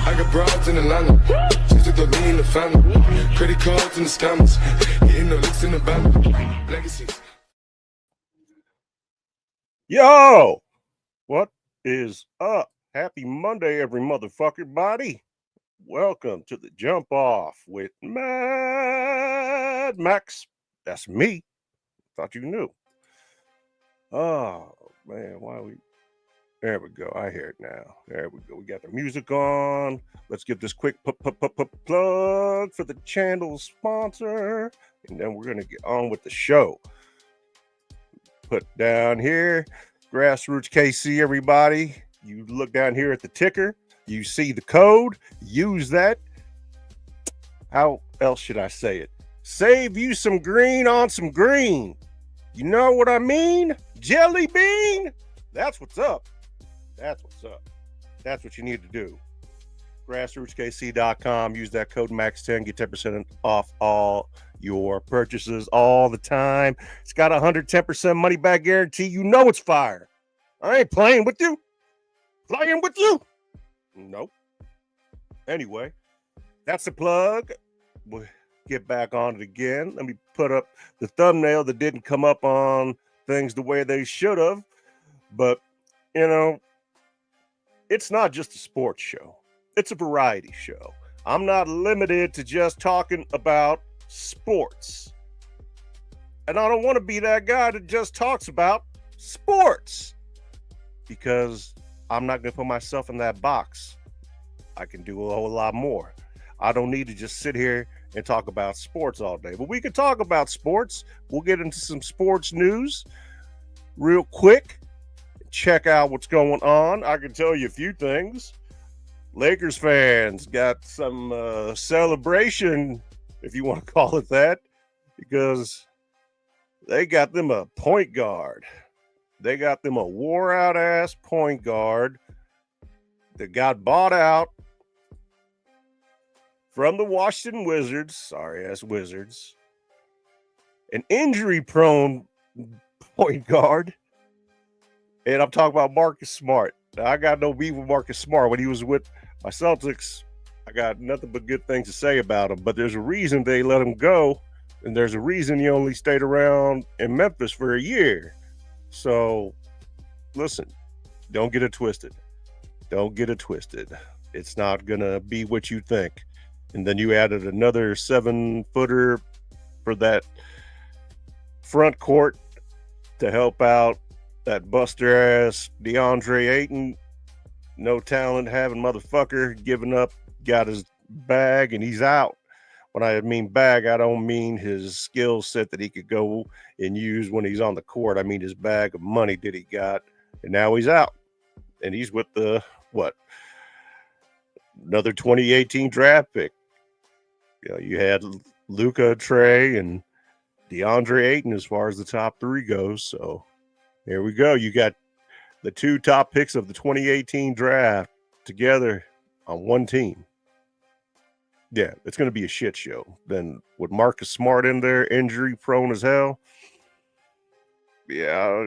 I got broads in Atlanta, just took the lean in the family, credit cards and the scammers, getting the licks in the band, legacies. Yo, what is up? Happy Monday, every motherfucker body. Welcome to the Jump Off with Mad Max. That's me. Thought you knew. Oh, man, why we... There we go. I hear it now. There we go. We got the music on. Let's give this quick plug for the channel sponsor, and then we're going to get on with the show. Put down here, Groceries KC, everybody. You look down here at the ticker. You see the code. Use that. How else should I say it? Save you some green on some green. You know what I mean? Jelly bean. That's what's up. That's what's up. That's what you need to do. GrassrootsKC.com. Use that code MAX10. Get 10% off all your purchases all the time. It's got a 110% money back guarantee. You know it's fire. I ain't playing with you. Playing with you? Nope. Anyway, that's the plug. We'll get back on it again. Let me put up the thumbnail that didn't come up on things the way they should have. But, you know, it's not just a sports show. It's a variety show. I'm not limited to just talking about sports. And I don't want to be that guy that just talks about sports, because I'm not going to put myself in that box. I can do a whole lot more. I don't need to just sit here and talk about sports all day. But we can talk about sports. We'll get into some sports news real quick. Check out what's going on. I can tell you a few things. Lakers fans got some celebration, if you want to call it that, because they got them a point guard. They got them a wore-out ass point guard that got bought out from the Washington Wizards. Sorry-ass Wizards. An injury-prone point guard. And I'm talking about Marcus Smart. Now, I got no beef with Marcus Smart. When he was with my Celtics, I got nothing but good things to say about him. But there's a reason they let him go, and there's a reason he only stayed around in Memphis for a year. So, listen, don't get it twisted. Don't get it twisted. It's not going to be what you think. And then you added another 7-footer for that front court to help out that buster ass DeAndre Ayton, no talent having motherfucker, giving up, got his bag, and he's out. When I mean bag, I don't mean his skill set that he could go and use when he's on the court. I mean his bag of money that he got, and now he's out. And he's with the, another 2018 draft pick. You know, you had Luka, Trey, and DeAndre Ayton as far as the top three goes, so here we go. You got the two top picks of the 2018 draft together on one team. Yeah, it's going to be a shit show. Then with Marcus Smart in there, injury prone as hell. Yeah,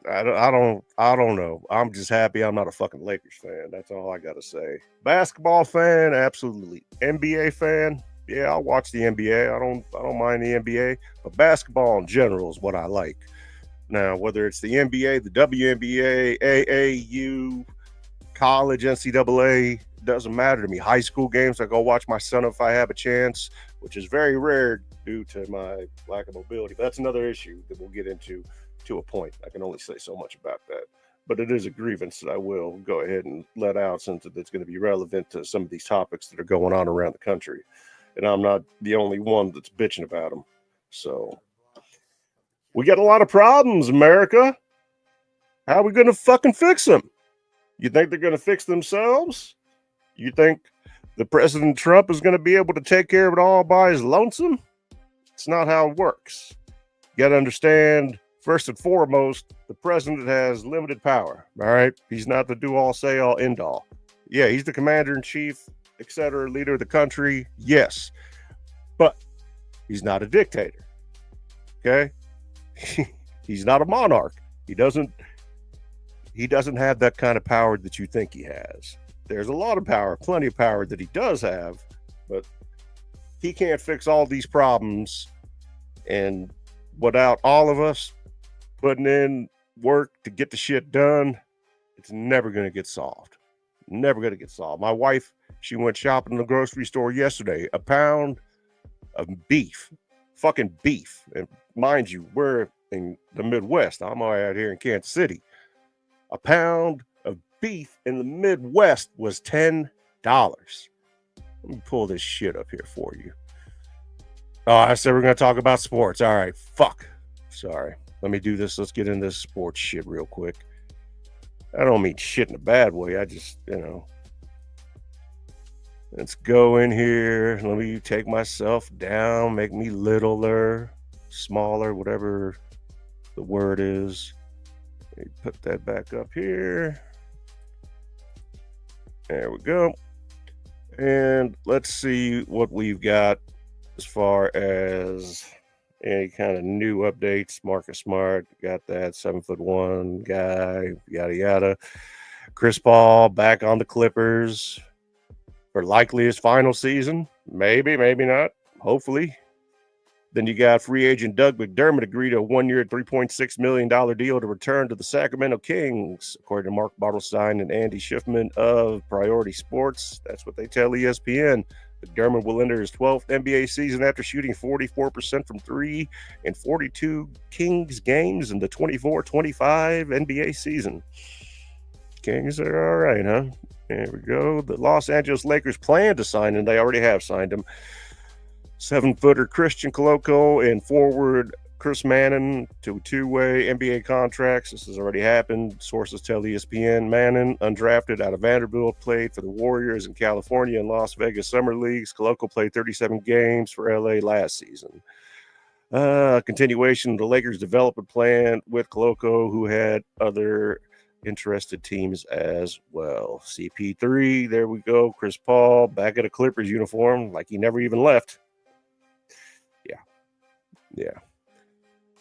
I don't know. I'm just happy I'm not a fucking Lakers fan. That's all I got to say. Basketball fan, absolutely. NBA fan, yeah, I'll watch the NBA. I don't mind the NBA, but basketball in general is what I like. Now, whether it's the NBA, the WNBA, AAU, college, NCAA, doesn't matter to me. High school games, I go watch my son if I have a chance, which is very rare due to my lack of mobility. But that's another issue that we'll get into to a point. I can only say so much about that. But it is a grievance that I will go ahead and let out, since it's going to be relevant to some of these topics that are going on around the country. And I'm not the only one that's bitching about them. So we got a lot of problems, America. How are we going to fucking fix them? You think they're going to fix themselves? You think the President Trump is going to be able to take care of it all by his lonesome? It's not how it works. You got to understand, first and foremost, the president has limited power, all right? He's not the do-all, say-all, end-all. Yeah, he's the commander-in-chief etc., leader of the country. Yes, but he's not a dictator. Okay, he's not a monarch. He doesn't have that kind of power that you think he has. There's a lot of power, plenty of power that he does have, but he can't fix all these problems. And without all of us putting in work to get the shit done, it's never going to get solved. Never going to get solved. My wife, she went shopping in the grocery store yesterday. A pound of beef, fucking beef. And mind you, we're in the Midwest. I'm out here in Kansas City. A pound of beef in the Midwest was $10. Let me pull this shit up here for you. Oh, I said we're going to talk about sports. All right, fuck. Sorry. Let me do this. Let's get into this sports shit real quick. I don't mean shit in a bad way. I just, let's go in here. Let me take myself down, make me littler, smaller, whatever the word is. Let me put that back up here. There we go. And let's see what we've got as far as any kind of new updates. Marcus Smart, got that 7'1" guy, yada yada. Chris Paul back on the Clippers for likely his final season. Maybe, maybe not. Hopefully. Then you got free agent Doug McDermott agreed to a 1-year, $3.6 million deal to return to the Sacramento Kings, according to Mark Bartelstein and Andy Schiffman of Priority Sports. That's what they tell ESPN. McDermott will enter his 12th NBA season after shooting 44% from three in 42 Kings games in the 24-25 NBA season. Kings are all right, huh? There we go. The Los Angeles Lakers plan to sign him. They already have signed him. 7-footer Christian Coloco and forward Chris Manning to two-way NBA contracts. This has already happened. Sources tell ESPN Manning, undrafted out of Vanderbilt, played for the Warriors in California and Las Vegas Summer Leagues. Coloco played 37 games for LA last season. Continuation of the Lakers development plan with Coloco, who had other interested teams as well. CP3, there we go. Chris Paul back in a Clippers uniform like he never even left. Yeah.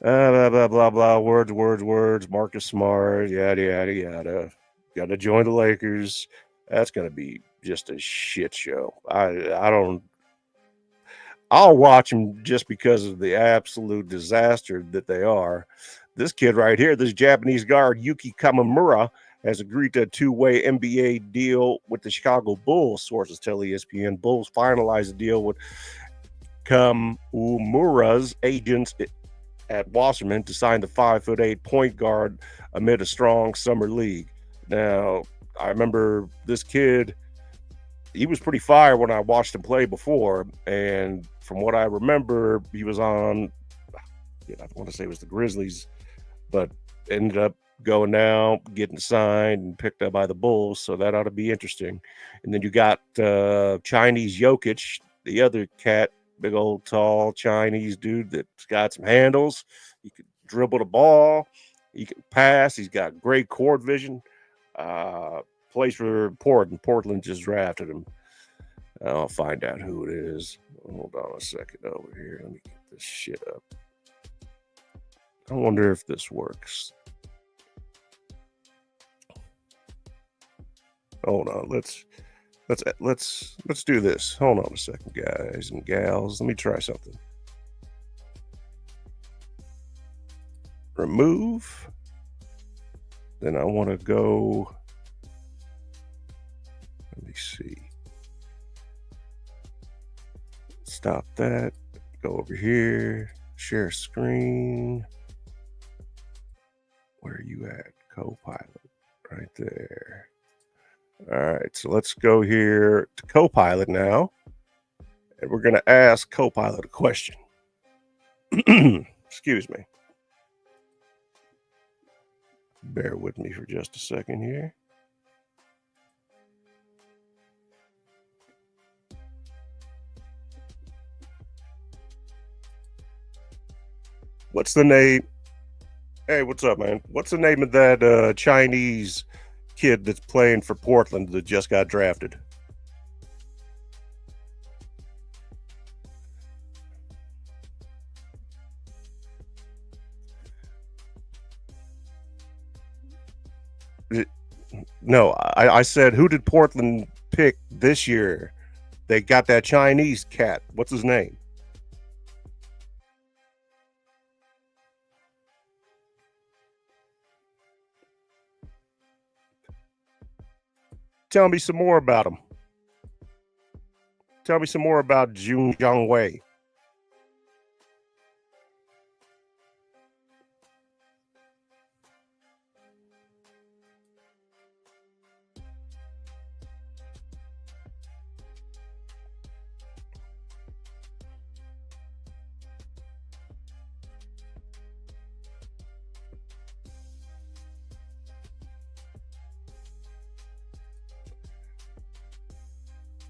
Blah, blah, blah, blah. Words. Marcus Smart, yada, yada, yada. Got to join the Lakers. That's going to be just a shit show. I'll watch them just because of the absolute disaster that they are. This kid right here, this Japanese guard, Yuki Kamamura, has agreed to a two-way NBA deal with the Chicago Bulls, sources tell ESPN. Bulls finalized the deal with Kamamura's agents at Wasserman to sign the 5'8" point guard amid a strong summer league. Now, I remember this kid, he was pretty fire when I watched him play before, and from what I remember, he was on, I want to say it was the Grizzlies, but ended up going now, getting signed and picked up by the Bulls, so that ought to be interesting. And then you got Chinese Jokic, the other cat, big old tall Chinese dude that's got some handles. He can dribble the ball. He can pass. He's got great court vision. Plays for Portland. Portland just drafted him. I'll find out who it is. Hold on a second over here. Let me get this shit up. I wonder if this works. Hold on. Let's do this. Hold on a second, guys and gals. Let me try something. Remove. Then I want to go. Let me see. Stop that. Go over here. Share screen. Where are you at? Copilot. Right there. All right, so let's go here to Copilot now, and we're going to ask Copilot a question. Excuse me. Bear with me for just a second here. What's the name? Hey, what's up, man? What's the name of that Chinese kid that's playing for Portland that just got drafted? No, I said, who did Portland pick this year? They got that Chinese cat. What's his name? Tell me some more about him. Tell me some more about Jun Jiangwei.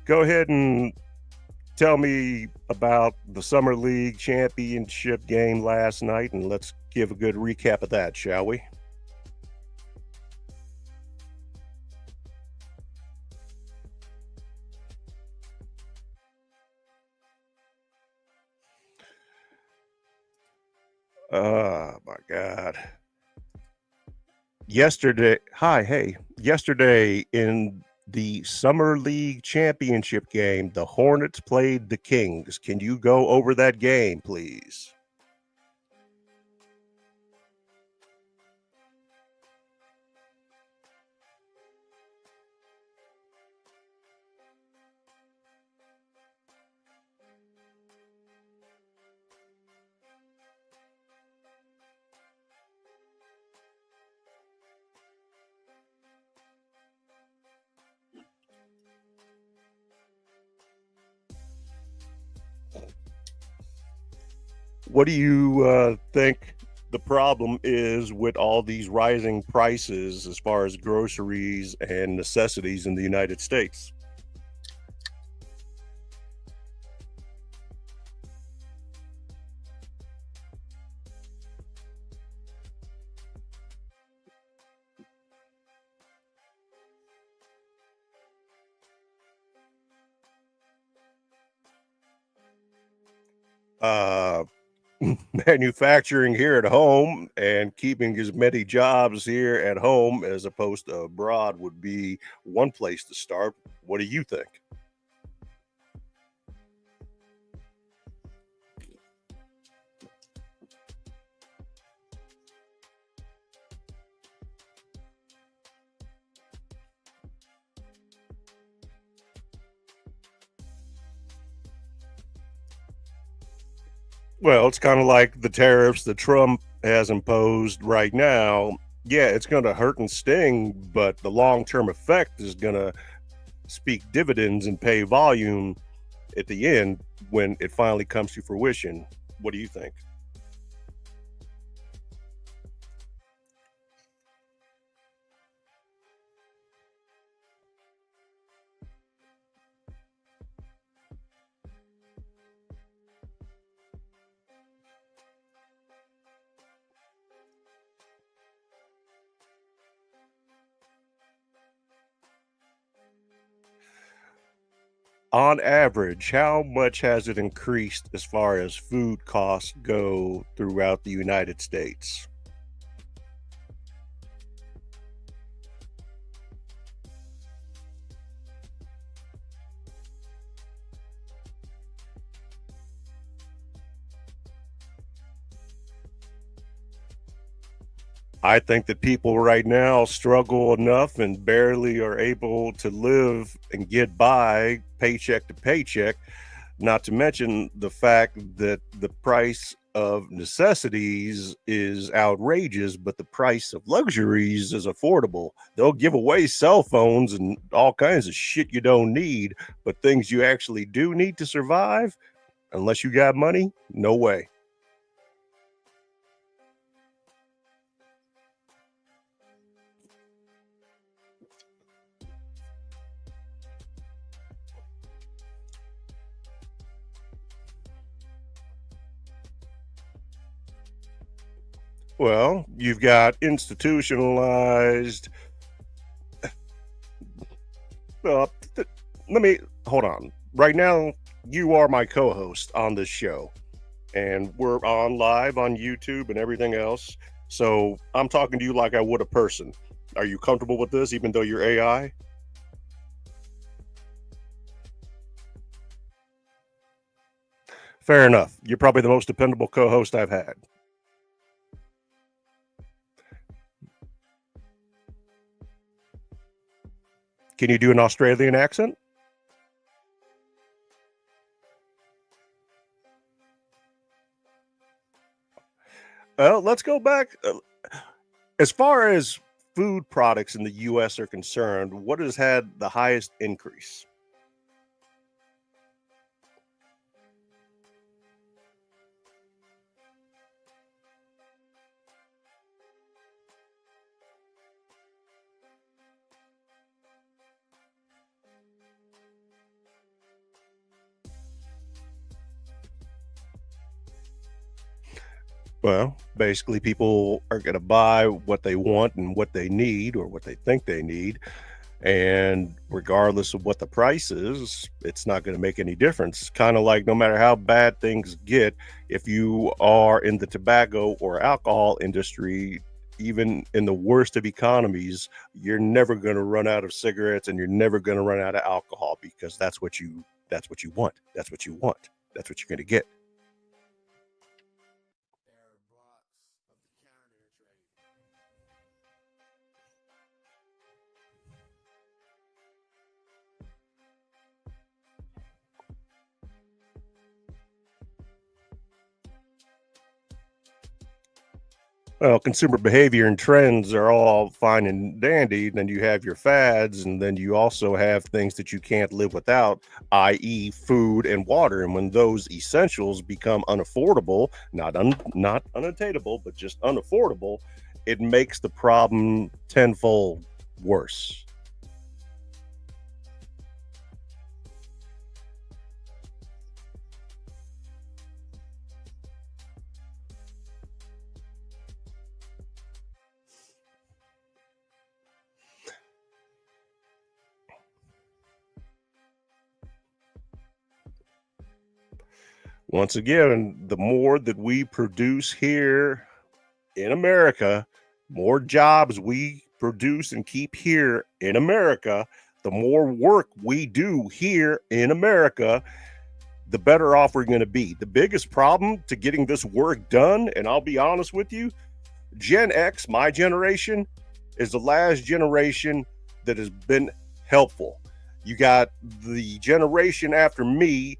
Go ahead and tell me about the Summer League championship game last night, and let's give a good recap of that, shall we? Oh my God. Yesterday in the Summer League championship game, the Hornets played the Kings. Can you go over that game, please? What do you think the problem is with all these rising prices as far as groceries and necessities in the United States? Uh, Manufacturing here at home and keeping as many jobs here at home as opposed to abroad would be one place to start. What do you think? Well, it's kind of like the tariffs that Trump has imposed right now. Yeah, it's going to hurt and sting, but the long term effect is going to speak dividends and pay volume at the end when it finally comes to fruition. What do you think? On average, how much has it increased as far as food costs go throughout the United States? I think that people right now struggle enough and barely are able to live and get by paycheck to paycheck, not to mention the fact that the price of necessities is outrageous, but the price of luxuries is affordable. They'll give away cell phones and all kinds of shit you don't need, but things you actually do need to survive, unless you got money, no way. Well, you've got institutionalized. Uh, Let me hold on. Right now, you are my co host on this show, and we're on live on YouTube and everything else. So I'm talking to you like I would a person. Are you comfortable with this, even though you're AI? Fair enough. You're probably the most dependable co-host I've had. Can you do an Australian accent? Well, let's go back. As far as food products in the US are concerned, what has had the highest increase? Well, basically, people are going to buy what they want and what they need or what they think they need. And regardless of what the price is, it's not going to make any difference. Kind of like no matter how bad things get, if you are in the tobacco or alcohol industry, even in the worst of economies, you're never going to run out of cigarettes and you're never going to run out of alcohol because that's what you want. That's what you want. That's what you're going to get. Well, consumer behavior and trends are all fine and dandy. Then you have your fads, and then you also have things that you can't live without, i.e., food and water. And when those essentials become unaffordable, not unattainable, but just unaffordable, it makes the problem tenfold worse. Once again, the more that we produce here in America, more jobs we produce and keep here in America, the more work we do here in America, the better off we're going to be. The biggest problem to getting this work done, and I'll be honest with you, Gen X, my generation, is the last generation that has been helpful. You got the generation after me,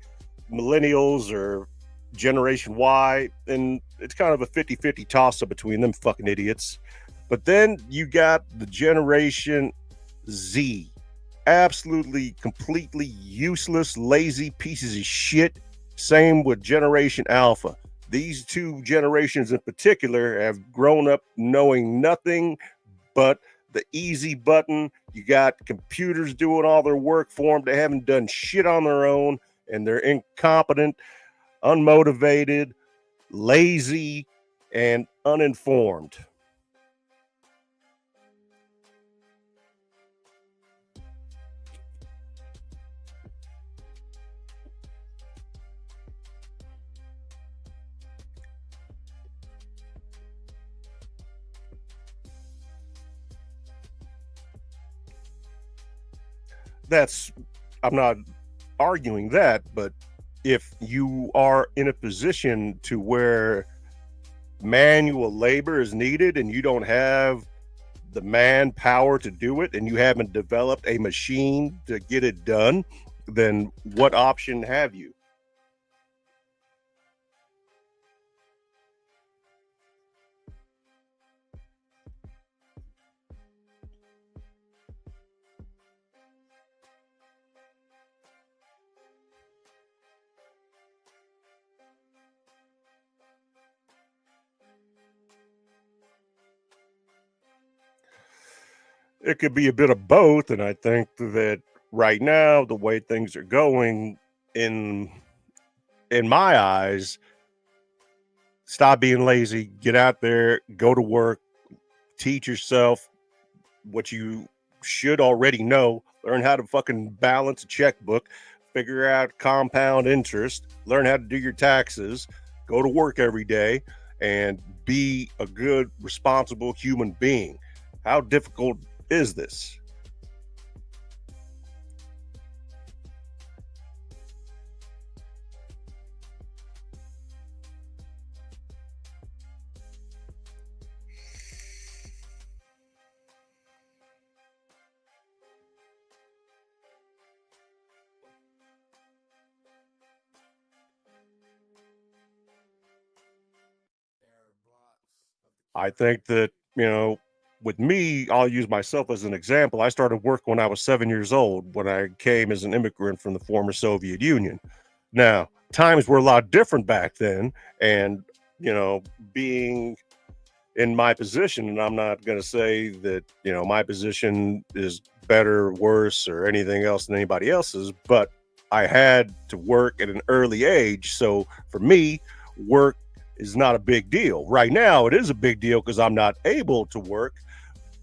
millennials or Generation Y, and it's kind of a 50-50 toss up between them fucking idiots. But then you got the Generation Z, absolutely, completely useless, lazy pieces of shit. Same with Generation Alpha. These two generations in particular have grown up knowing nothing but the easy button. You got computers doing all their work for them. They haven't done shit on their own, and they're incompetent, unmotivated, lazy, and uninformed. That's, I'm not arguing that, but if you are in a position to where manual labor is needed and you don't have the manpower to do it and you haven't developed a machine to get it done, then what option have you? It could be a bit of both, and I think that right now the way things are going in in my eyes, stop being lazy, get out there, go to work, teach yourself what you should already know, learn how to fucking balance a checkbook, figure out compound interest, learn how to do your taxes, go to work every day, and be a good, responsible human being. How difficult is this? I think that, with me, I'll use myself as an example. I started work when I was 7 years old, when I came as an immigrant from the former Soviet Union. Now, times were a lot different back then. And, you know, being in my position, and I'm not going to say that, my position is better, worse, or anything else than anybody else's, but I had to work at an early age. So for me, work is not a big deal. Right now, it is a big deal because I'm not able to work.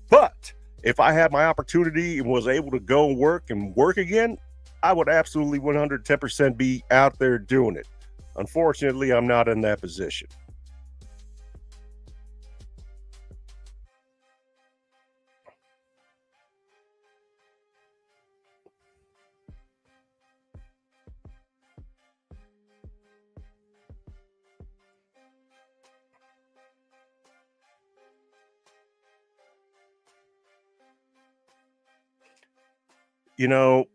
But if I had my opportunity and was able to go and work again, I would absolutely 110% be out there doing it. Unfortunately, I'm not in that position. You know,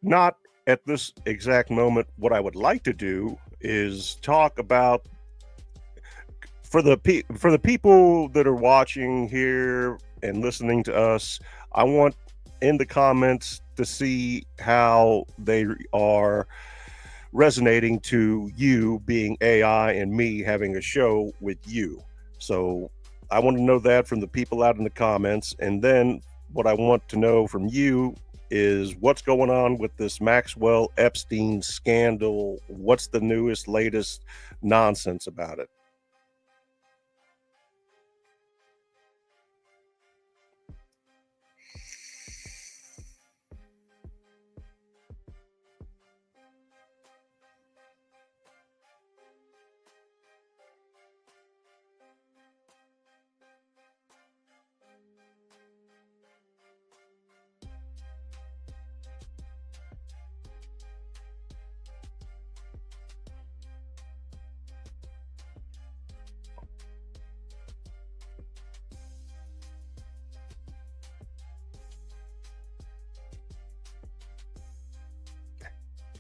not at this exact moment. What I would like to do is talk about, for the people that are watching here and listening to us. I want in the comments to see how they are resonating to you being AI and me having a show with you. So I want to know that from the people out in the comments. And then what I want to know from you is what's going on with this Maxwell Epstein scandal. What's the newest, latest nonsense about it?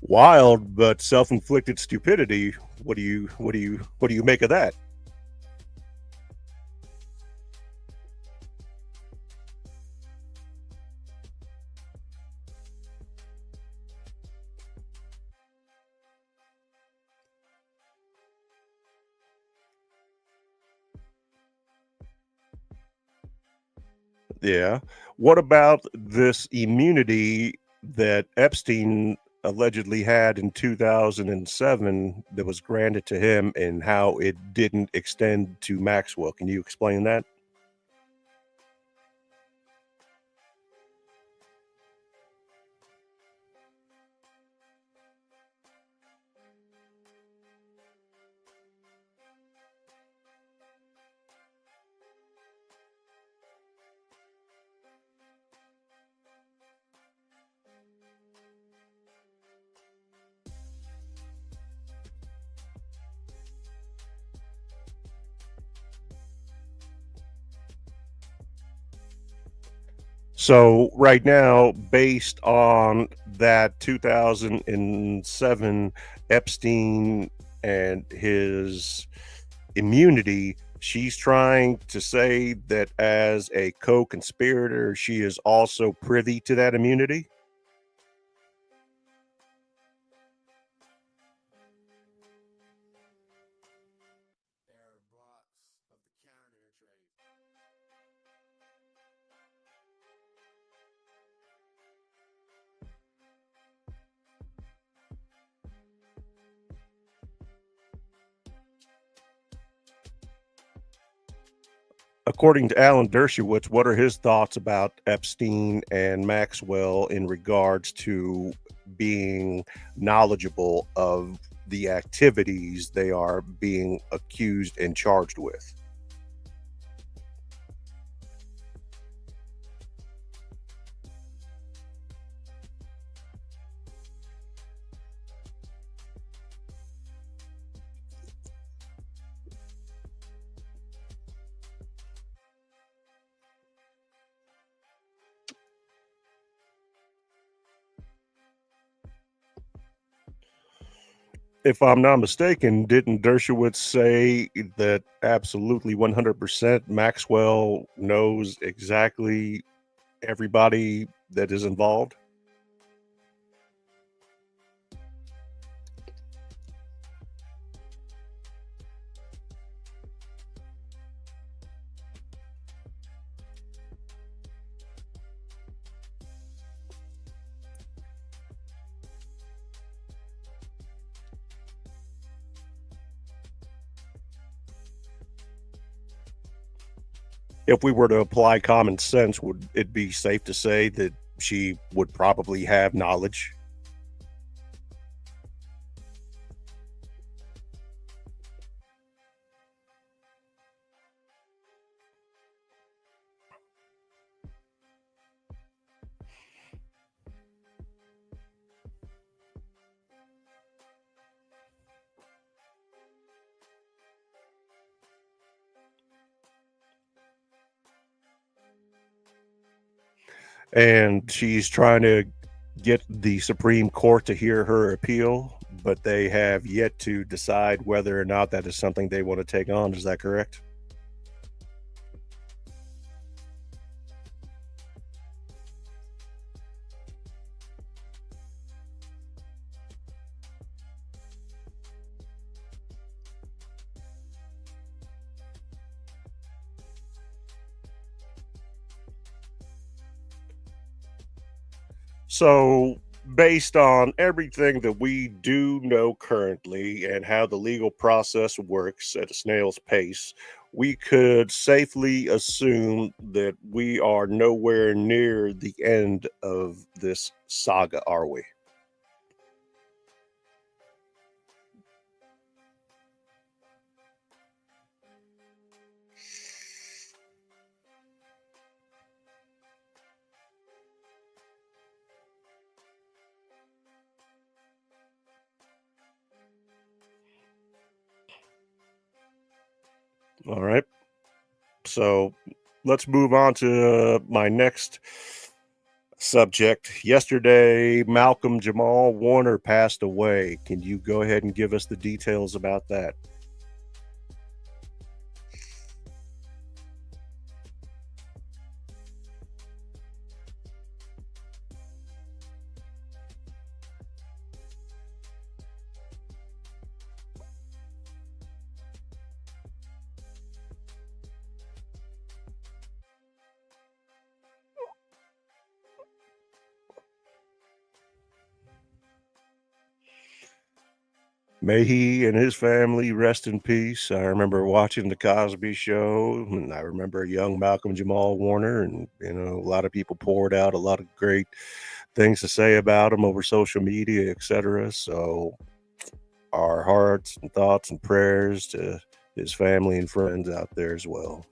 Wild, but self-inflicted stupidity. What do you make of that? Yeah. What about this immunity that Epstein allegedly had in 2007 that was granted to him, and how it didn't extend to Maxwell? Can you explain that? So right now, based on that 2007 Epstein and his immunity, she's trying to say that as a co-conspirator, she is also privy to that immunity. According to Alan Dershowitz, what are his thoughts about Epstein and Maxwell in regards to being knowledgeable of the activities they are being accused and charged with? If I'm not mistaken, didn't Dershowitz say that absolutely 100% Maxwell knows exactly everybody that is involved? If we were to apply common sense, would it be safe to say that she would probably have knowledge? And she's trying to get the Supreme Court to hear her appeal, but they have yet to decide whether or not that is something they want to take on. Is that correct? So, based on everything that we do know currently and how the legal process works at a snail's pace, we could safely assume that we are nowhere near the end of this saga, are we? All right. So, let's move on to my next subject. Yesterday, Malcolm Jamal Warner passed away. Can you go ahead and give us the details about that? May he and his family rest in peace. I remember watching The Cosby Show, and I remember young Malcolm Jamal Warner, and a lot of people poured out a lot of great things to say about him over social media, etc. So, our hearts and thoughts and prayers to his family and friends out there as well.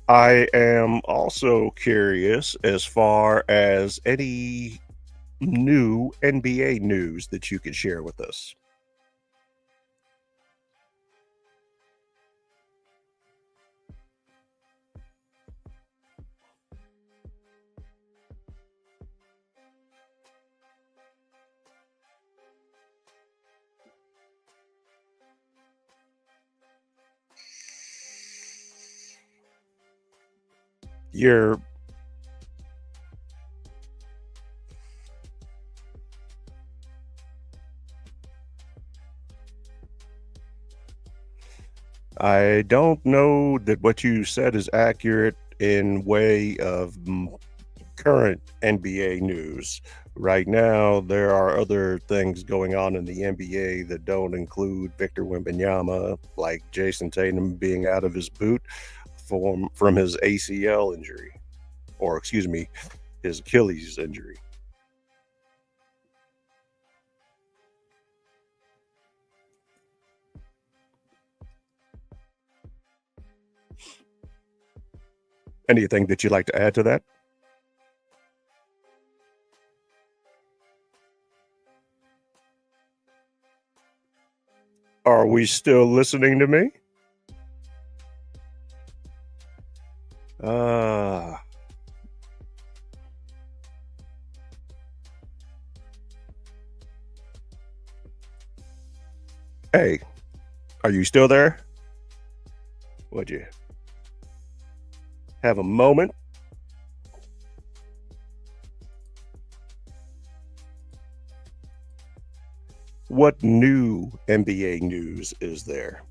I am also curious as far as any new NBA news that you could share with us. You're I don't know that what you said is accurate in way of current NBA news. Right now, there are other things going on in the NBA that don't include Victor Wembanyama, like Jason Tatum being out of his boot from his ACL injury, or excuse me, his Achilles injury. Anything that you'd like to add to that? Are we still listening to me? Uh, hey, are you still there? Would you have a moment? What new NBA news is there?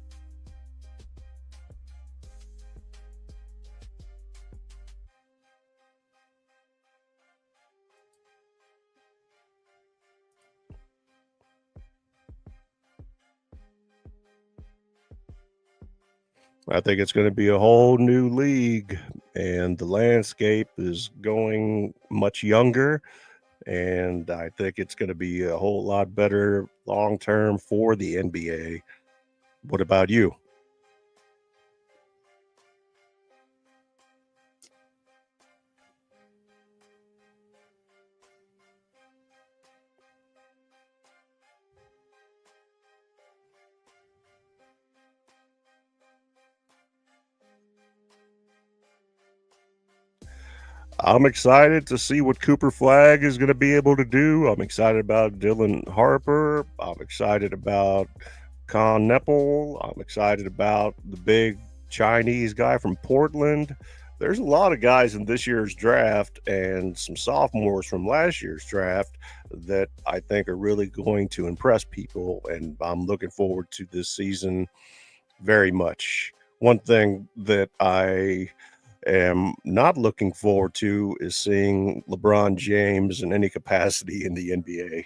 I think it's going to be a whole new league, and the landscape is going much younger. And I think it's going to be a whole lot better long term for the NBA. What about you? I'm excited to see what Cooper Flag is going to be able to do. I'm excited about Dylan Harper. I'm excited about Con Nepal. I'm excited about the big Chinese guy from Portland. There's a lot of guys in this year's draft and some sophomores from last year's draft that I think are really going to impress people. And I'm looking forward to this season very much. One thing that I am not looking forward to is seeing LeBron James in any capacity in the NBA.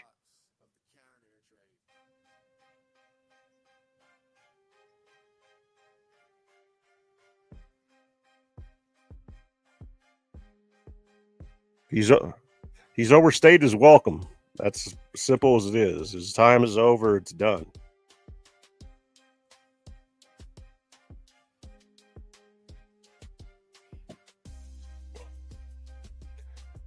He's he's overstayed his welcome. That's simple as it is. His time is over. It's done.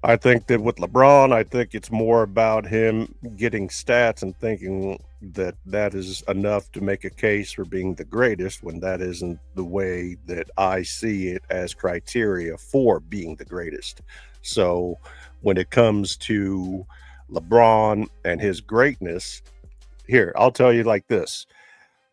I think that with LeBron, I think it's more about him getting stats and thinking that that is enough to make a case for being the greatest when that isn't the way that I see it as criteria for being the greatest. So when it comes to LeBron and his greatness, here, I'll tell you like this.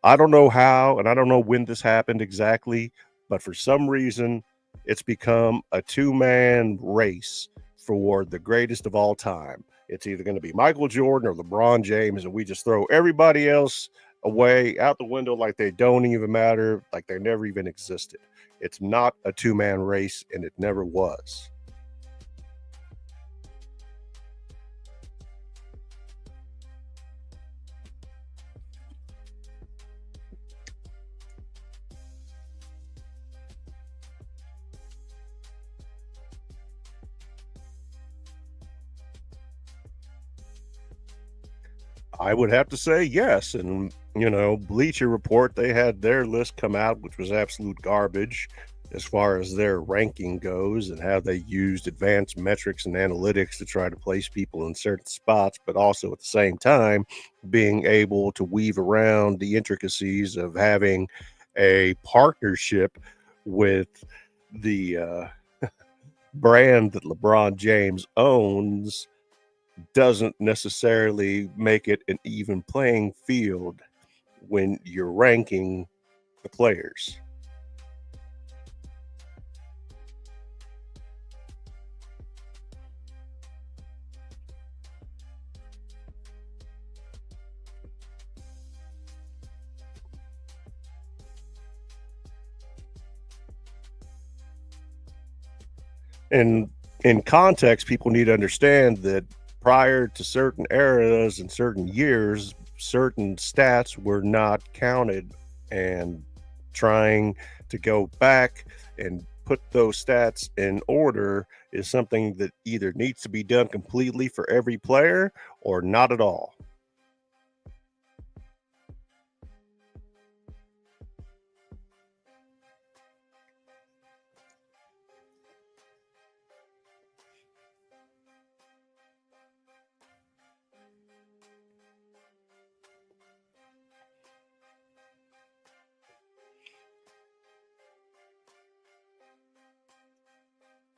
I don't know how, and I don't know when this happened exactly, but for some reason, it's become a two-man race for the greatest of all time. It's either going to be Michael Jordan or LeBron James, and we just throw everybody else away out the window like they don't even matter, like they never even existed. It's not a two-man race, and it never was. I would have to say yes. And, Bleacher Report, they had their list come out, which was absolute garbage as far as their ranking goes and how they used advanced metrics and analytics to try to place people in certain spots, but also at the same time being able to weave around the intricacies of having a partnership with the brand that LeBron James owns doesn't necessarily make it an even playing field when you're ranking the players. And in context, people need to understand that prior to certain eras and certain years, certain stats were not counted, and trying to go back and put those stats in order is something that either needs to be done completely for every player or not at all.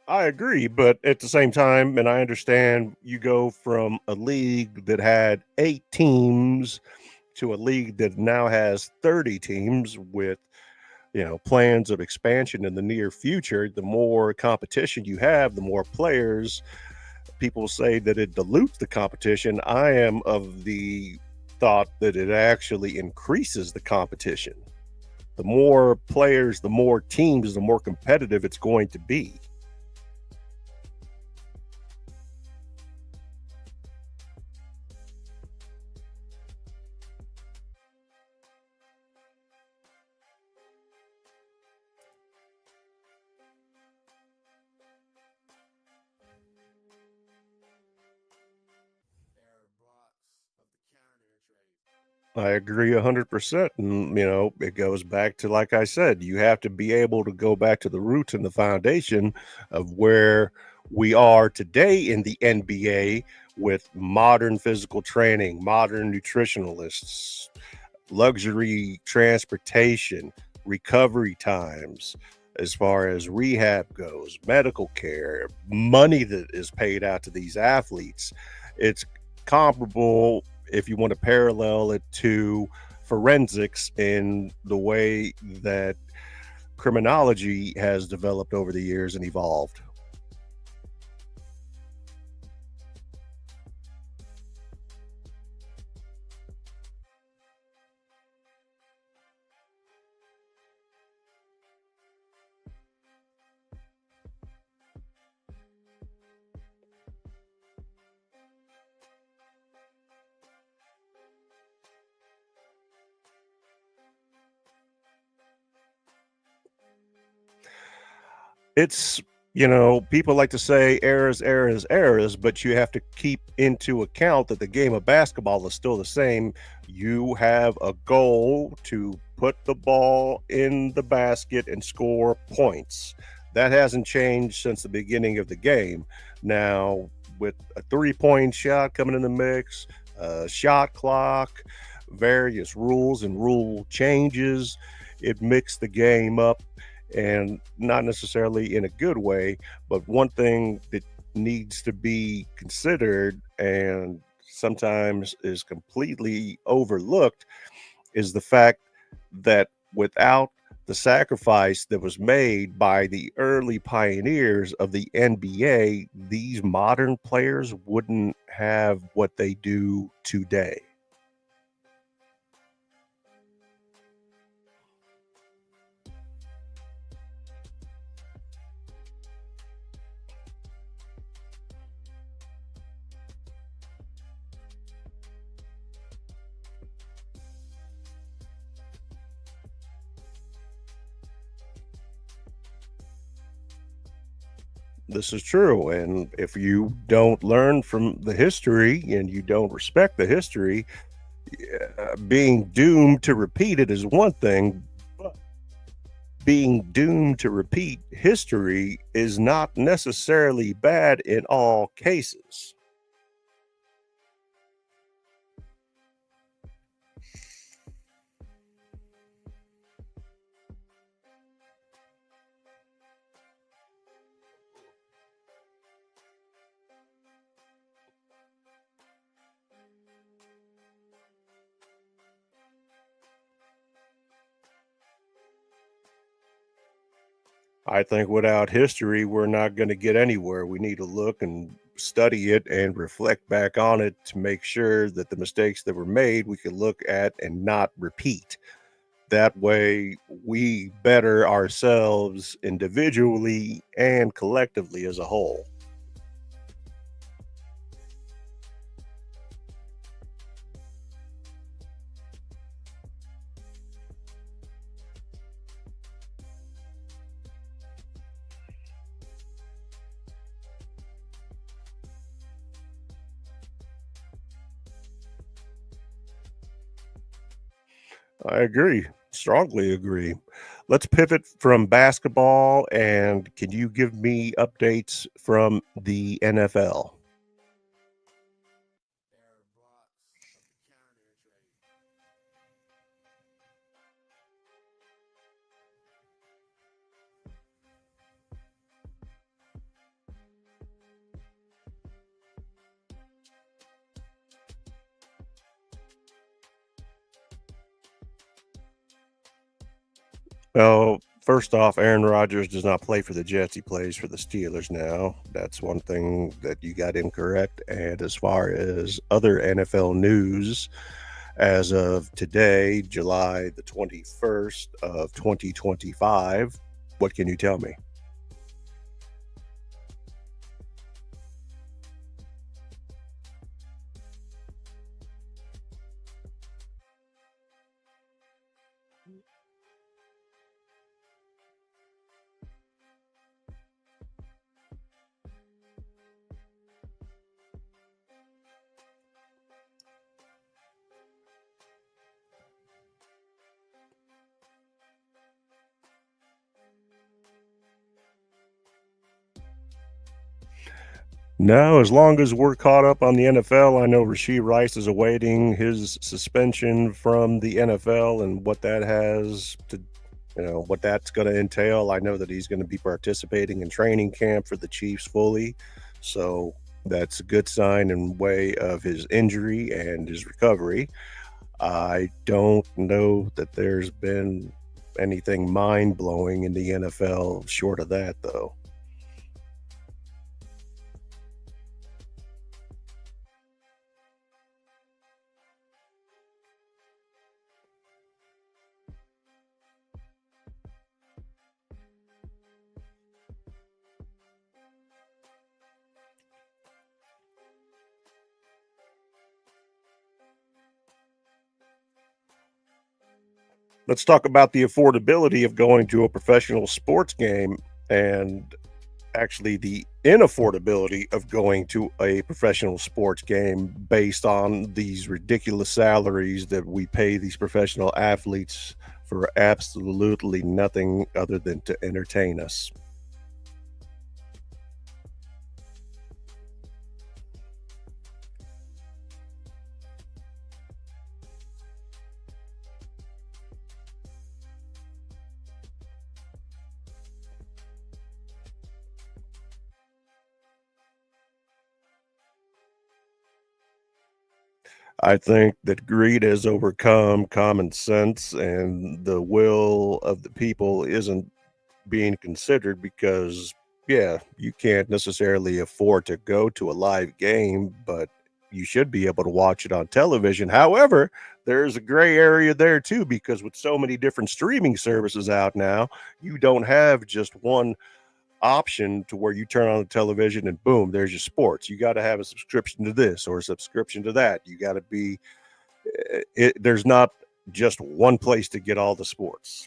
I agree, but at the same time, and I understand you go from a league that had 8 teams to a league that now has 30 teams with, plans of expansion in the near future. The more competition you have, the more players. People say that it dilutes the competition. I am of the thought that it actually increases the competition. The more players, the more teams, the more competitive it's going to be. I agree 100%. And, it goes back to, like I said, you have to be able to go back to the roots and the foundation of where we are today in the NBA with modern physical training, modern nutritionalists, luxury transportation, recovery times, as far as rehab goes, medical care, money that is paid out to these athletes. It's comparable if you want to parallel it to forensics in the way that criminology has developed over the years and evolved. It's, people like to say errors, errors, errors, but you have to keep into account that the game of basketball is still the same. You have a goal to put the ball in the basket and score points. That hasn't changed since the beginning of the game. Now, with a 3-point shot coming in the mix, shot clock, various rules and rule changes, it mixed the game up, and not necessarily in a good way. But one thing that needs to be considered and sometimes is completely overlooked is the fact that without the sacrifice that was made by the early pioneers of the NBA, these modern players wouldn't have what they do today. This is true. And if you don't learn from the history and you don't respect the history, being doomed to repeat it is one thing, but being doomed to repeat history is not necessarily bad in all cases. I think without history, we're not going to get anywhere. We need to look and study it and reflect back on it to make sure that the mistakes that were made we can look at and not repeat. That way, we better ourselves individually and collectively as a whole. I agree, strongly agree. Let's pivot from basketball, and can you give me updates from the NFL? Well, first off, Aaron Rodgers does not play for the Jets. He plays for the Steelers now. That's one thing that you got incorrect. And as far as other NFL news, as of today, July the 21st of 2025, what can you tell me? No, as long as we're caught up on the NFL, I know Rasheed Rice is awaiting his suspension from the NFL and what that has to, what that's going to entail. I know that he's going to be participating in training camp for the Chiefs fully. So that's a good sign in way of his injury and his recovery. I don't know that there's been anything mind blowing in the NFL short of that, though. Let's talk about the affordability of going to a professional sports game and actually the inaffordability of going to a professional sports game based on these ridiculous salaries that we pay these professional athletes for absolutely nothing other than to entertain us. I think that greed has overcome common sense and the will of the people isn't being considered because, yeah, you can't necessarily afford to go to a live game, but you should be able to watch it on television. However, there's a gray area there too, because with so many different streaming services out now, you don't have just one option to where you turn on the television and boom, there's your sports. You got to have a subscription to this or a subscription to that. You got to be, there's not just one place to get all the sports.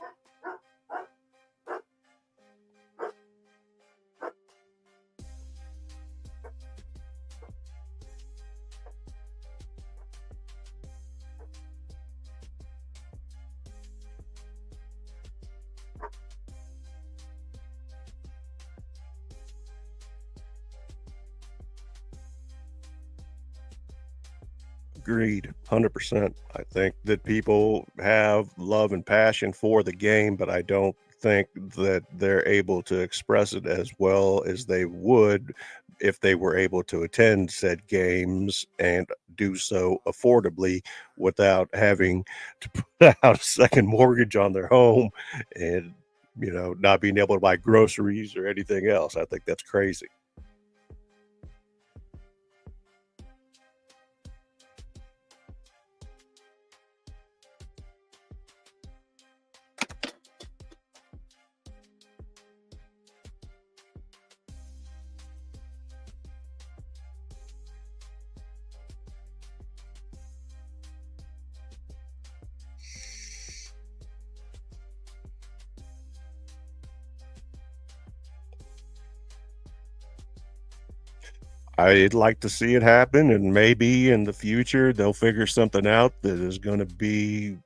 Agreed, 100%. I think that people have love and passion for the game, but I don't think that they're able to express it as well as they would if they were able to attend said games and do so affordably without having to put out a second mortgage on their home and, not being able to buy groceries or anything else. I think that's crazy. I'd like to see it happen, and maybe in the future they'll figure something out that is going to be,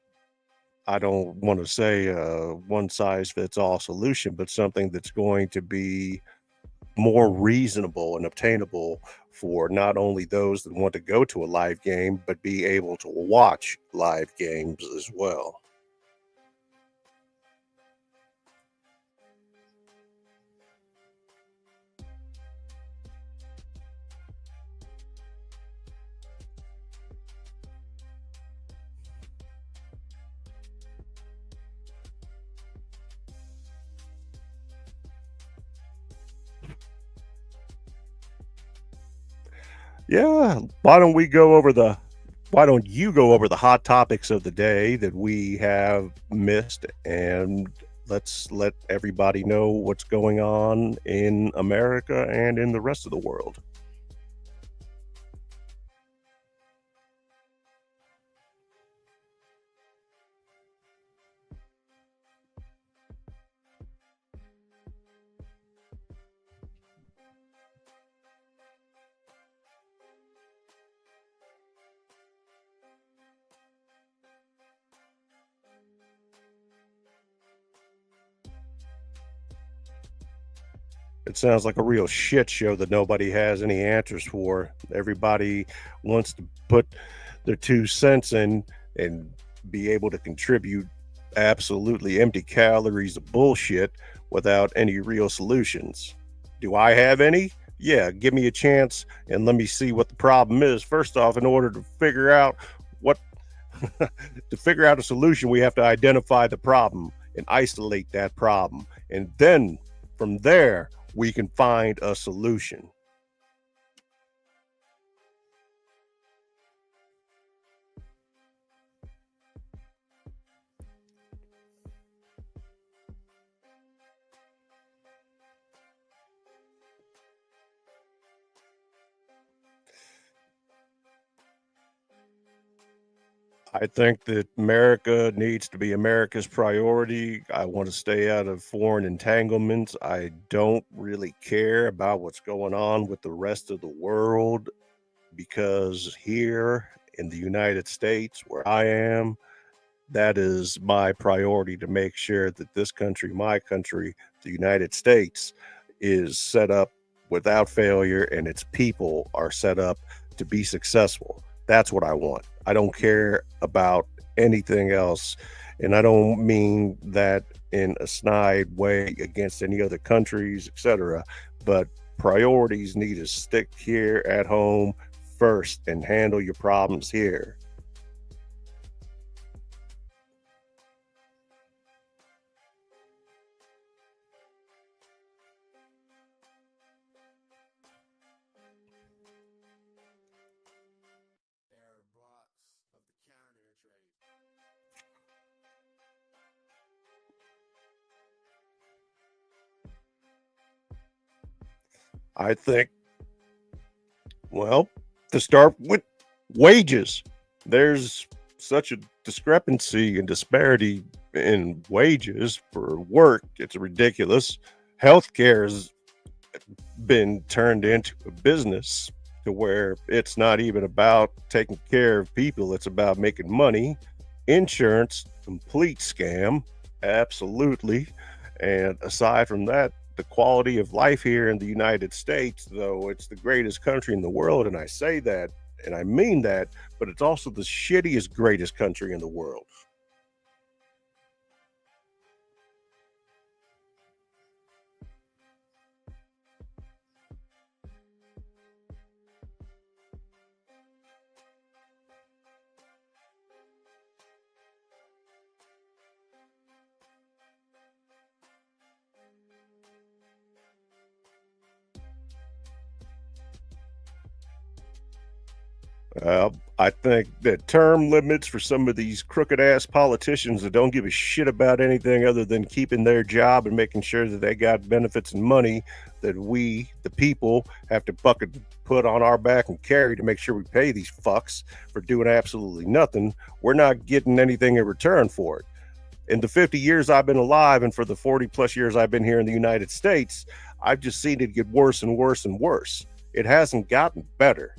I don't want to say a one size fits all solution, but something that's going to be more reasonable and obtainable for not only those that want to go to a live game, but be able to watch live games as well. Yeah, why don't you go over the hot topics of the day that we have missed, and let's let everybody know what's going on in America and in the rest of the world. It sounds like a real shit show that nobody has any answers for. Everybody wants to put their 2 cents in and be able to contribute absolutely empty calories of bullshit without any real solutions. Do I have any? Yeah, give me a chance and let me see what the problem is. First off, in order to figure out what to figure out a solution, we have to identify the problem and isolate that problem. And then from there, we can find a solution. I think that America needs to be America's priority. I want to stay out of foreign entanglements. I don't really care about what's going on with the rest of the world because here in the United States, where I am, that is my priority to make sure that this country, my country, the United States, is set up without failure and its people are set up to be successful. That's what I want. I don't care about anything else. And I don't mean that in a snide way against any other countries, etc. But priorities need to stick here at home first and handle your problems here. I think, well, to start with wages, there's such a discrepancy and disparity in wages for work. It's ridiculous. Healthcare has been turned into a business to where it's not even about taking care of people, it's about making money. Insurance, complete scam, absolutely. And aside from that, the quality of life here in the United States, though it's the greatest country in the world, and I say that and I mean that, but it's also the shittiest, greatest country in the world. I think that term limits for some of these crooked ass politicians that don't give a shit about anything other than keeping their job and making sure that they got benefits and money that we, the people, have to bucket put on our back and carry to make sure we pay these fucks for doing absolutely nothing. We're not getting anything in return for it. In the 50 years I've been alive and for the 40 plus years I've been here in the United States, I've just seen it get worse and worse and worse. It hasn't gotten better.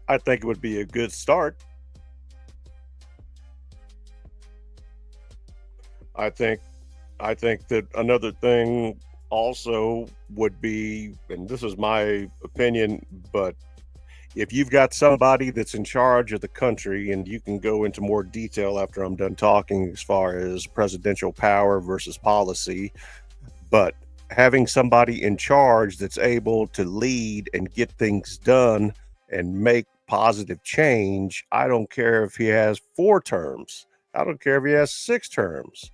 I think it would be a good start. I think I think that another thing also would be, and this is my opinion, but if you've got somebody that's in charge of the country, and you can go into more detail after I'm done talking as far as presidential power versus policy, but having somebody in charge that's able to lead and get things done and make positive change, I don't care if he has 4 terms. I don't care if he has 6 terms.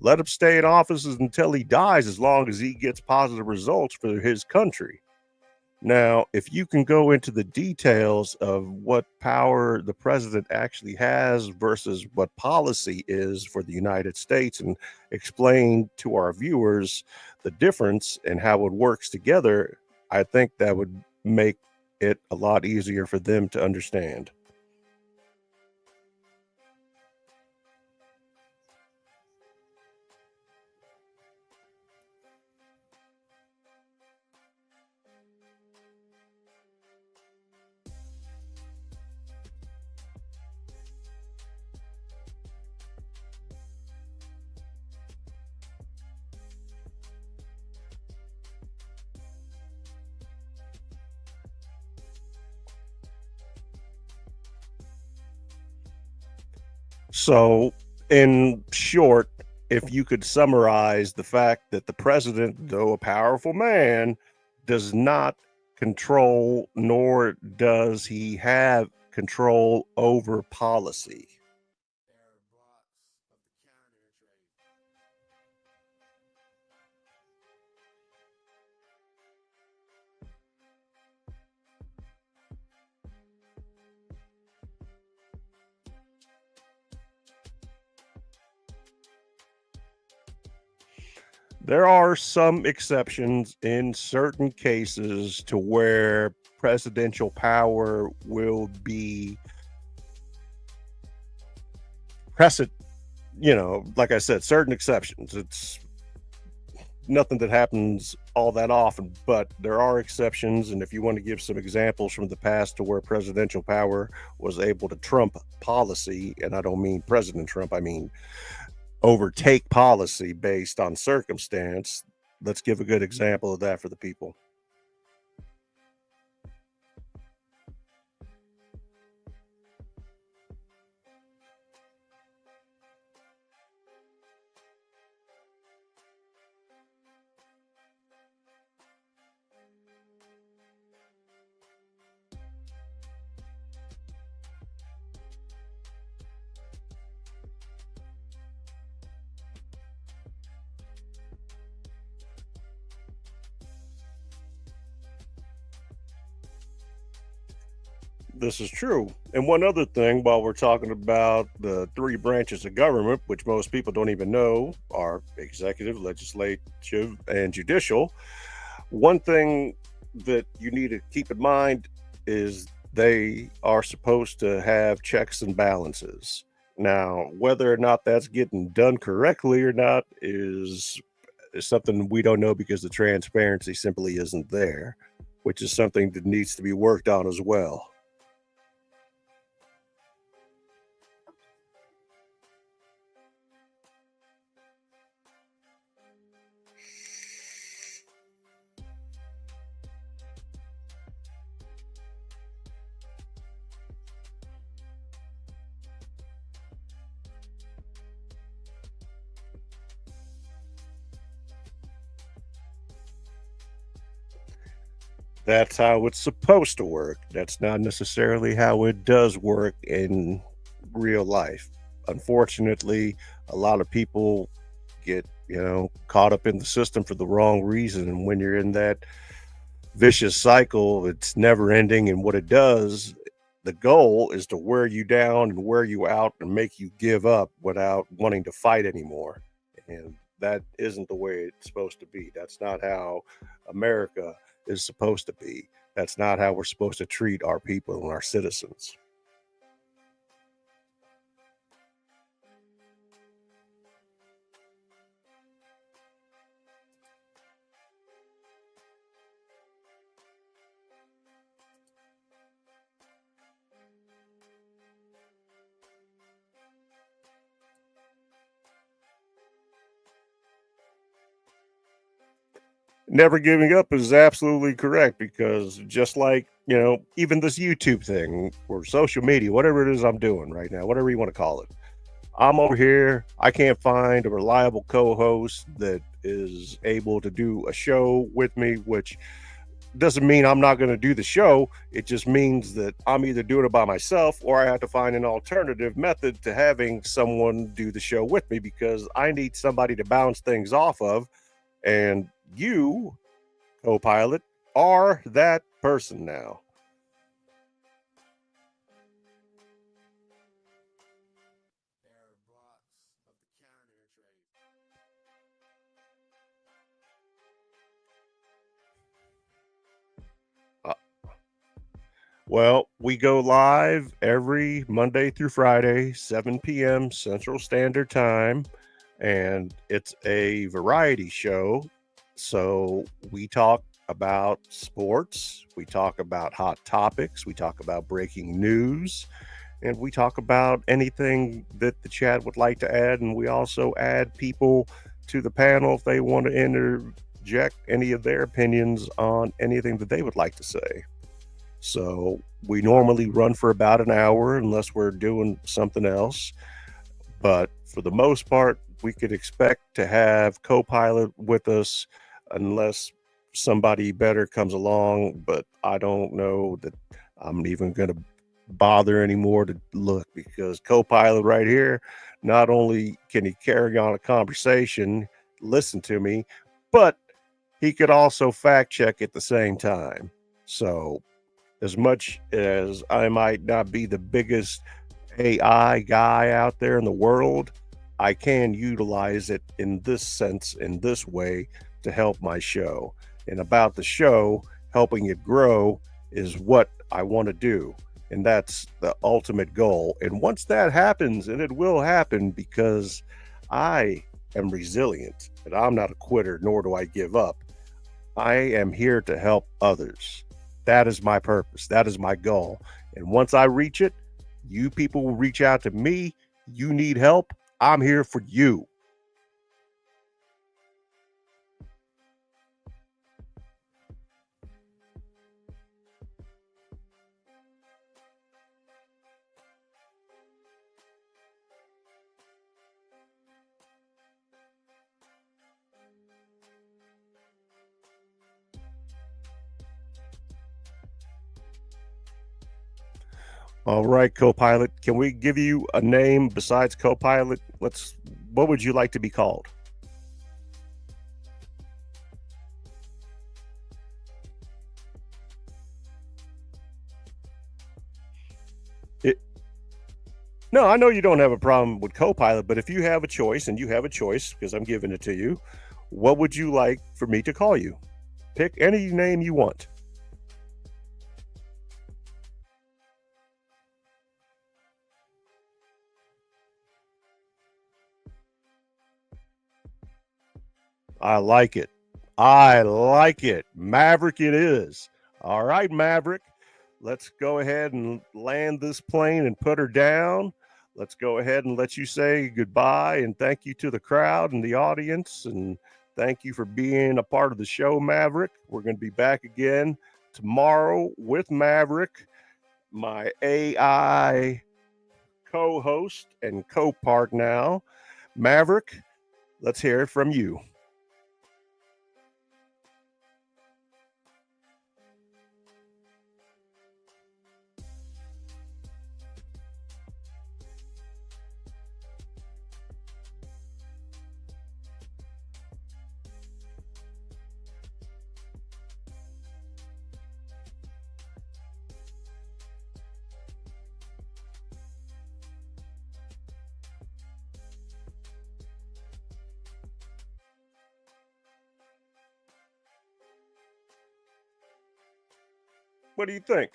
Let him stay in office until he dies, as long as he gets positive results for his country. Now, if you can go into the details of what power the president actually has versus what policy is for the United States, and explain to our viewers the difference and how it works together, I think that would make it a lot easier for them to understand. So, in short, if you could summarize the fact that the president, though a powerful man, does not control, nor does he have control over policy. There are some exceptions in certain cases to where presidential power will be precedent. Like I said, certain exceptions. It's nothing that happens all that often, but there are exceptions. And if you want to give some examples from the past to where presidential power was able to trump policy, and I don't mean President Trump, I mean overtake policy based on circumstance, let's give a good example of that for the people. This is true. And one other thing, while we're talking about the 3 branches of government, which most people don't even know are executive, legislative, and judicial, one thing that you need to keep in mind is they are supposed to have checks and balances. Now, whether or not that's getting done correctly or not is something we don't know, because the transparency simply isn't there, which is something that needs to be worked on as well. That's how it's supposed to work. That's not necessarily how it does work in real life. Unfortunately, a lot of people get, caught up in the system for the wrong reason. And when you're in that vicious cycle, it's never ending. And what it does, the goal is to wear you down and wear you out and make you give up without wanting to fight anymore. And that isn't the way it's supposed to be. That's not how America is supposed to be. That's not how we're supposed to treat our people and our citizens. Never giving up is absolutely correct, because just like even this YouTube thing or social media, whatever it is I'm doing right now, whatever you want to call it. I'm over here. I can't find a reliable co-host that is able to do a show with me, which doesn't mean I'm not going to do the show. It just means that I'm either doing it by myself or I have to find an alternative method to having someone do the show with me because I need somebody to bounce things off of. And you, co-pilot, are that person now. Uh, Well, we go live every Monday through Friday, 7 p.m. Central Standard Time, and it's a variety show. So we talk about sports, we talk about hot topics, we talk about breaking news, and we talk about anything that the chat would like to add. And we also add people to the panel if they want to interject any of their opinions on anything that they would like to say. So we normally run for about an hour unless we're doing something else. But for the most part, we could expect to have co-pilot with us unless somebody better comes along. But I don't know that I'm even going to bother anymore to look because co-pilot right here, not only can he carry on a conversation, listen to me, but he could also fact check at the same time. So as much as I might not be the biggest AI guy out there in the world, I can utilize it in this sense, in this way, to help my show. And about the show, helping it grow is what I want to do. And that's the ultimate goal. And once that happens, and it will happen because I am resilient and I'm not a quitter, nor do I give up. I am here to help others. That is my purpose. That is my goal. And once I reach it, you people will reach out to me. You need help. I'm here for you. All right, co-pilot. Can we give you a name besides co-pilot? What would you like to be called? It, no, I know you don't have a problem with co-pilot, but if you have a choice, and you have a choice because I'm giving it to you, what would you like for me to call you? Pick any name you want. I like it. I like it. Maverick it is. All right, Maverick. Let's go ahead and land this plane and put her down. Let's go ahead and let you say goodbye and thank you to the crowd and the audience. And thank you for being a part of the show, Maverick. We're going to be back again tomorrow with Maverick, my AI co host and co part now. Maverick, let's hear it from you. What do you think?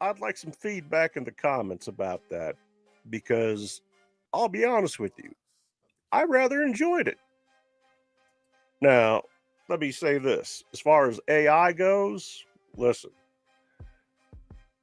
I'd like some feedback in the comments about that because I'll be honest with you, I rather enjoyed it. Now, let me say this as far as AI goes, listen,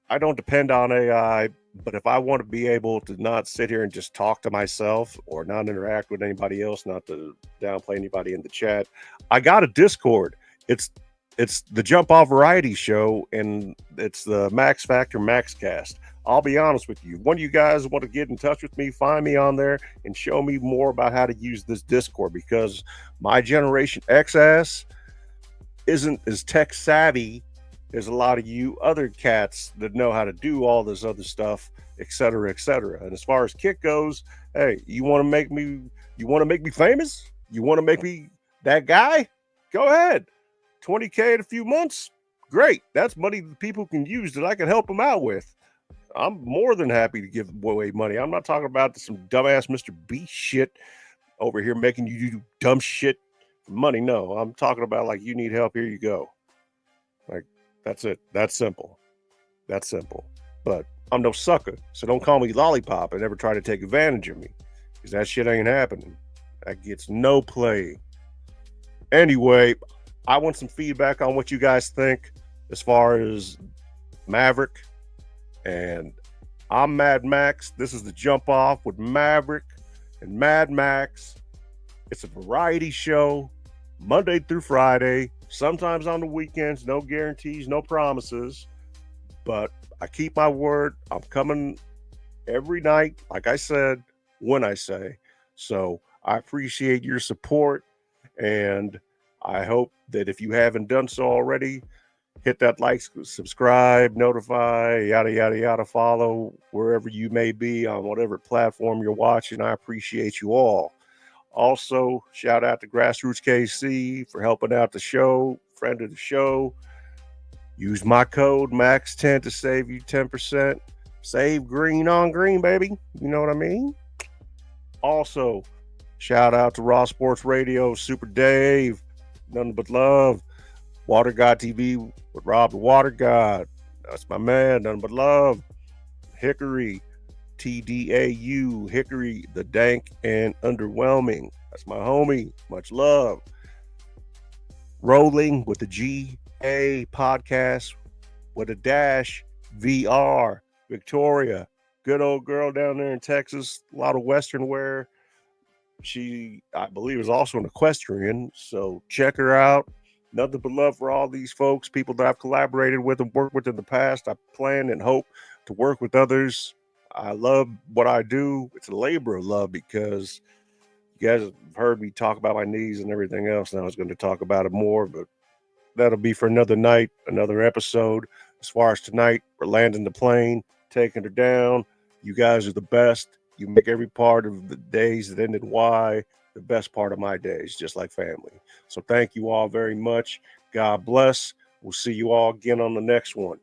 I don't depend on AI, but if I want to be able to not sit here and just talk to myself or not interact with anybody else, not to downplay anybody in the chat, I got a Discord. It's It's the Jump Off Variety Show, and it's the Max Factor Max Cast. I'll be honest with you. One of you guys want to get in touch with me, find me on there and show me more about how to use this Discord, because my Generation X ass isn't as tech savvy as a lot of you other cats that know how to do all this other stuff, et cetera, et cetera. And as far as Kit goes, hey, you want to make me famous? You want to make me that guy? Go ahead. 20K in a few months? Great. That's money that people can use that I can help them out with. I'm more than happy to give away money. I'm not talking about some dumbass Mr. Beast shit over here making you do dumb shit for money. No, I'm talking about like, you need help, here you go. Like, that's it. That's simple. That's simple. But I'm no sucker, so don't call me lollipop and ever try to take advantage of me, because that shit ain't happening. That gets no play. Anyway, I want some feedback on what you guys think as far as Maverick. And I'm Mad Max. This is the Jump Off with Maverick and Mad Max. It's a variety show, Monday through Friday, sometimes on the weekends. No guarantees, no promises, but I keep my word. I'm coming every night, like I said, when I say. So I appreciate your support, and I hope that if you haven't done so already, hit that like, subscribe, notify, yada, yada, yada, follow wherever you may be on whatever platform you're watching. I appreciate you all. Also, shout out to Grassroots KC for helping out the show, friend of the show. Use my code MAX10 to save you 10%. Save green on green, baby. You know what I mean? Also, shout out to Raw Sports Radio, Super Dave, Nothing But Love, Water God TV with Rob the Water God. That's my man, Nothing But Love. Hickory, TDAU, Hickory, the Dank and Underwhelming. That's my homie. Much love. Rolling with the GA podcast with a dash, VR, Victoria. Good old girl down there in Texas. A lot of Western wear. She, I believe, is also an equestrian. So check her out. Nothing but love for all these folks, people that I've collaborated with and worked with in the past. I plan and hope to work with others. I love what I do. It's a labor of love, because you guys have heard me talk about my knees and everything else, and I was going to talk about it more, but that'll be for another night, another episode. As far as tonight, we're landing the plane, taking her down. You guys are the best. You make every part of the days that ended Y the best part of my days, just like family. So thank you all very much. God bless. We'll see you all again on the next one.